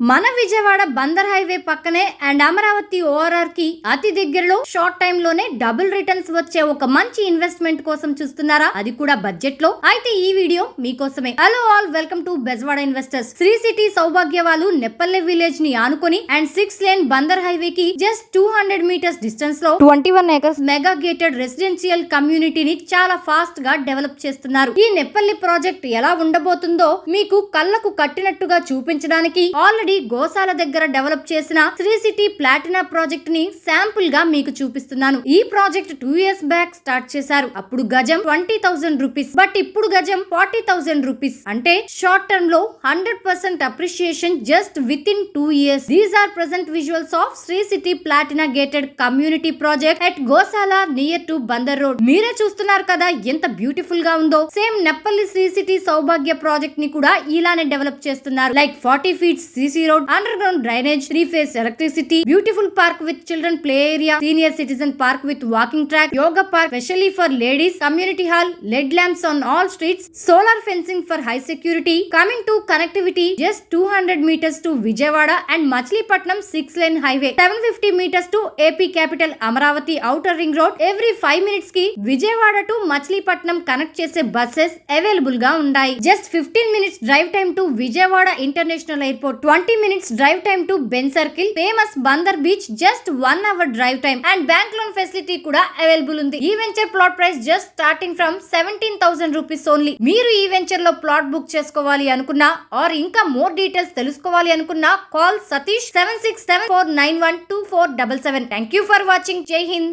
మన విజయవాడ బందర్ హైవే పక్కనే and Amaravati ORR కి అతి దగ్గరలో షార్ట్ టైం లోనే డబుల్ రిటర్న్స్ వచ్చే ఒక మంచి ఇన్వెస్ట్మెంట్ కోసం చూస్తున్నారా, అది కూడా బడ్జెట్ లో. అయితే ఈ వీడియో మీకోసమే. Hello all, welcome to Bezawada investors. Sri City Saubhagya వాళ్ళు నెప్పల్లె విలేజ్ ని ఆనుకొని అండ్ 6 లేన్ బందర్ హైవే కి జస్ట్ 200 మీటర్స్ డిస్టెన్స్ లో 21 ఏకర్స్ మెగా గేటెడ్ రెసిడెన్షియల్ కమ్యూనిటీని చాలా ఫాస్ట్ గా డెవలప్ చేస్తున్నారు. ఈ నెప్పల్లి ప్రాజెక్ట్ ఎలా ఉండబోతుందో మీకు కళ్ళకు కట్టినట్టుగా చూపించడానికి ఆల్రెడీ గోశాల దగ్గర డెవలప్ చేసిన శ్రీ సిటీ ప్లాటినా ప్రాజెక్ట్ ని శాంపుల్ గా మీకు చూపిస్తున్నాను. ఈ ప్రాజెక్ట్ 2 years బ్యాక్ స్టార్ట్ చేశారు. అప్పుడు గజం 20,000 రూపీస్, బట్ ఇప్పుడు గజం 40,000 రూపీస్. అంటే షార్ట్ టర్మ్ లో 100% appreciation just with in 2 years. These are present visuals of Sri City Platina gated community project at Goshala near to Bandar road. మీరే చూస్తున్నారు కదా ఎంత బ్యూటిఫుల్ గా ఉందో. Same Neppalli Sri City Saubhagya project ని కూడా ఇలానే డెవలప్ చేస్తున్నారు. Like 40 feet CC road, underground drainage, 3-phase electricity, beautiful park with children play area, senior citizen park with walking track, yoga park specially for ladies, community hall, LED lamps on all streets, solar fencing for high security. Coming to connectivity, just 200 meters to Vijayawada and Machilipatnam 6-lane highway, 750 meters to AP capital Amaravati outer ring road. Every 5 minutes ki Vijayawada to Machilipatnam connect chese buses available ga undayi. Just 15 minutes drive time to Vijayawada International Airport, 20 minutes drive time to Ben Circle, famous Bandar Beach, just 1 hour drive time and bank loan facility kuda available undi. ఈ venture plot price just starting from 17,000 rupees only. మీరు ఈ venture లో plot book చేసుకోవాలి అనుకున్నా are ఇంకా more details తెలుసుకోవాలి అనుకున్నా call Satish 7674912477. Thank you for watching. జై హింద్.